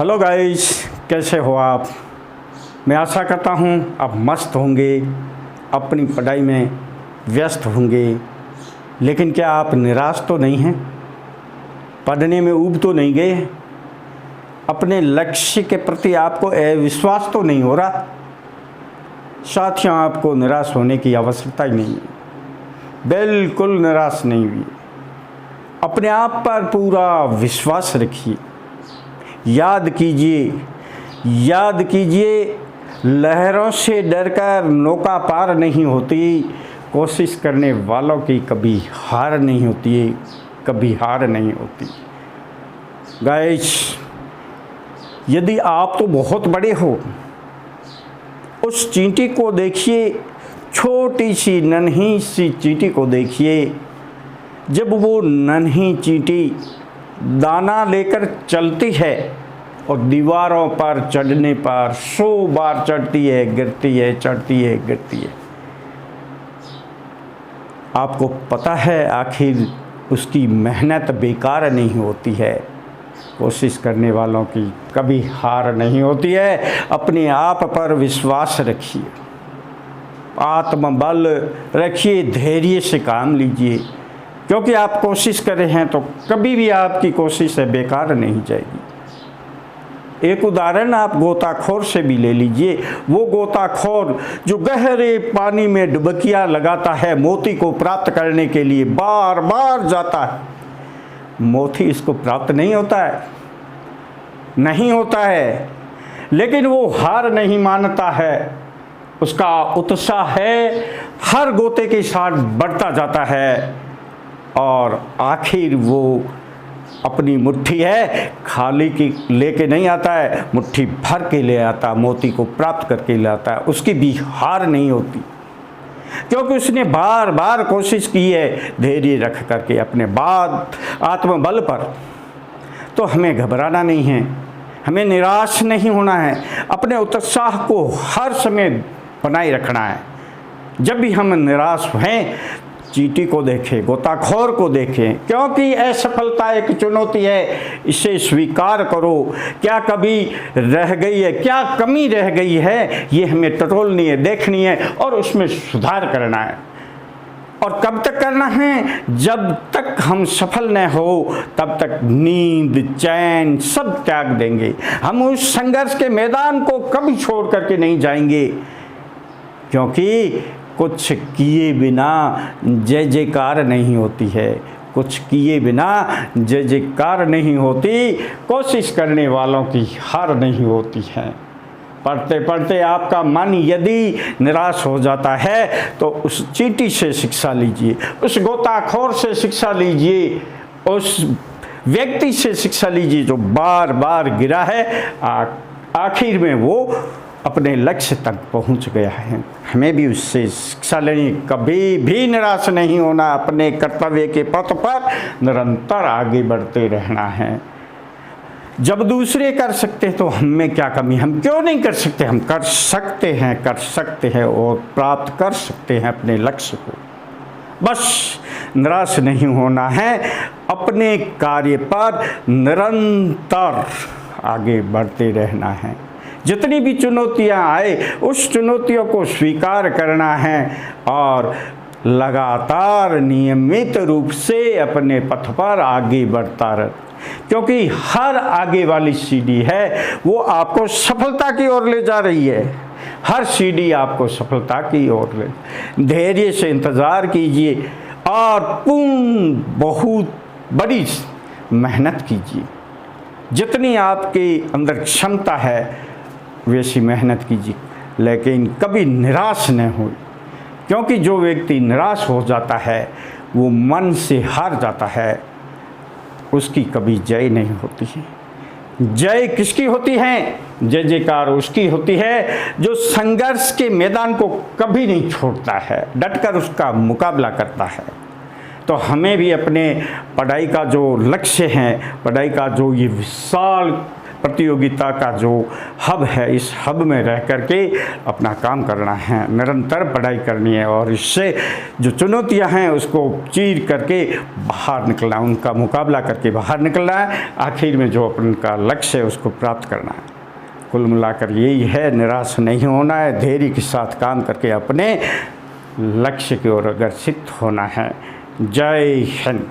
Hello guys, कैसे हो आप। मैं आशा करता हूँ आप मस्त होंगे, अपनी पढ़ाई में व्यस्त होंगे। लेकिन क्या आप निराश तो नहीं हैं? पढ़ने में ऊब तो नहीं गए? अपने लक्ष्य के प्रति आपको अविश्वास तो नहीं हो रहा? साथियों, आपको निराश होने की आवश्यकता ही नहीं है। बिल्कुल निराश नहीं हुई। अपने आप पर पूरा विश्वास रखिए। याद कीजिए, लहरों से डरकर नौका पार नहीं होती। कोशिश करने वालों की कभी हार नहीं होती, कभी हार नहीं होती। गाइस, यदि आप तो बहुत बड़े हो, उस चींटी को देखिए, छोटी सी नन्ही सी चींटी को देखिए। जब वो नन्ही चींटी दाना लेकर चलती है और दीवारों पर चढ़ने पर 100 बार चढ़ती है, गिरती है, चढ़ती है, गिरती है। आपको पता है आखिर उसकी मेहनत बेकार नहीं होती है। कोशिश करने वालों की कभी हार नहीं होती है। अपने आप पर विश्वास रखिए, आत्मबल रखिए, धैर्य से काम लीजिए। क्योंकि आप कोशिश कर रहे हैं तो कभी भी आपकी कोशिश बेकार नहीं जाएगी। एक उदाहरण आप गोताखोर से भी ले लीजिए। वो गोताखोर जो गहरे पानी में डुबकियां लगाता है, मोती को प्राप्त करने के लिए बार बार जाता है, मोती इसको प्राप्त नहीं होता है, लेकिन वो हार नहीं मानता है। उसका उत्साह है, हर गोते के साथ बढ़ता जाता है और आखिर वो अपनी मुट्ठी है खाली की लेके नहीं आता है, मुट्ठी भर के ले आता, मोती को प्राप्त करके ले आता है। उसकी भी हार नहीं होती, क्योंकि उसने बार बार कोशिश की है धैर्य रख करके अपने बाद आत्मबल पर। तो हमें घबराना नहीं है, हमें निराश नहीं होना है, अपने उत्साह को हर समय बनाए रखना है। जब भी हम निराश हैं, चींटी को देखें, गोताखोर को देखें, क्योंकि असफलता एक चुनौती है। इसे स्वीकार करो। क्या कभी रह गई है, क्या कमी रह गई है, ये हमें टटोलनी है, देखनी है और उसमें सुधार करना है। और कब तक करना है? जब तक हम सफल न हो तब तक नींद, चैन सब त्याग देंगे। हम उस संघर्ष के मैदान को कभी छोड़ करके नहीं जाएंगे, क्योंकि कुछ किए बिना जय जयकार नहीं होती है। कुछ किए बिना जय जयकार नहीं होती। कोशिश करने वालों की हार नहीं होती है। पढ़ते पढ़ते आपका मन यदि निराश हो जाता है तो उस चींटी से शिक्षा लीजिए, उस गोताखोर से शिक्षा लीजिए, उस व्यक्ति से शिक्षा लीजिए जो बार बार गिरा है, आखिर में वो अपने लक्ष्य तक पहुंच गया है। हमें भी उससे शिक्षा लेनी, कभी भी निराश नहीं होना, अपने कर्तव्य के पथ पर निरंतर आगे बढ़ते रहना है। जब दूसरे कर सकते हैं तो हमें क्या कमी, हम क्यों नहीं कर सकते? हम कर सकते हैं और प्राप्त कर सकते हैं अपने लक्ष्य को। बस निराश नहीं होना है, अपने कार्य पर निरंतर आगे बढ़ते रहना है। जितनी भी चुनौतियां आए उस चुनौतियों को स्वीकार करना है और लगातार नियमित रूप से अपने पथ पर आगे बढ़ता रहे, क्योंकि हर आगे वाली सीढ़ी है वो आपको सफलता की ओर ले जा रही है। हर सीढ़ी आपको सफलता की ओर ले। धैर्य से इंतज़ार कीजिए और बहुत बड़ी मेहनत कीजिए। जितनी आपके अंदर क्षमता है वैसी मेहनत कीजिए, लेकिन कभी निराश न हो, क्योंकि जो व्यक्ति निराश हो जाता है वो मन से हार जाता है, उसकी कभी जय नहीं होती है। जय किसकी होती है? जय जयकार उसकी होती है जो संघर्ष के मैदान को कभी नहीं छोड़ता है, डटकर उसका मुकाबला करता है। तो हमें भी अपने पढ़ाई का जो लक्ष्य है, पढ़ाई का जो ये विशाल प्रतियोगिता का जो हब है, इस हब में रह कर के अपना काम करना है, निरंतर पढ़ाई करनी है और इससे जो चुनौतियां हैं उसको चीर करके बाहर निकलना, उनका मुकाबला करके बाहर निकलना है, आखिर में जो उनका लक्ष्य है उसको प्राप्त करना है। कुल मिलाकर यही है, निराश नहीं होना है, धैर्य के साथ काम करके अपने लक्ष्य की ओर अग्रसित होना है। जय हिंद।